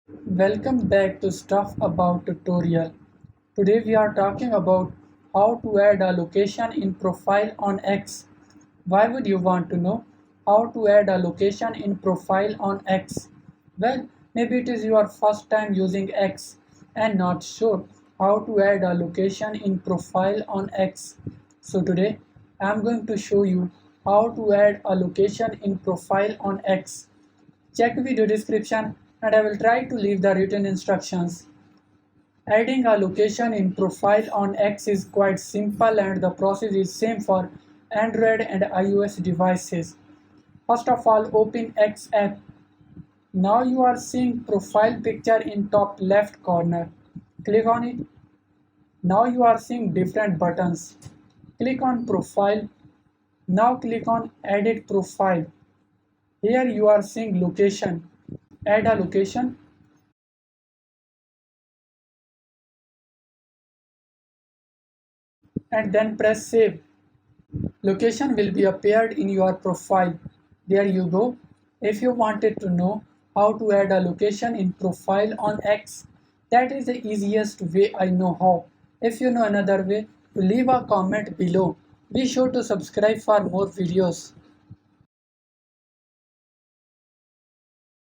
Welcome back to Stuff About tutorial. Today we are talking about how to add a location in profile on X. Why would you want to know how to add a location in profile on X? Well, maybe it is your first time using X and not sure how to add a location in profile on X. So today I am going to show you how to add a location in profile on X. Check video description and I will try to leave the written instructions. Adding a location in profile on X is quite simple and the process is same for Android and iOS devices. First of all, open X app. Now you are seeing profile picture in top left corner. Click on it. Now you are seeing different buttons. Click on profile. Now click on edit profile. Here you are seeing location. Add a location and then press save. Location will be appeared in your profile. There you go. If you wanted to know how to add a location in profile on X, that is the easiest way I know how. If you know another way, to leave a comment below. Be sure to subscribe for more videos.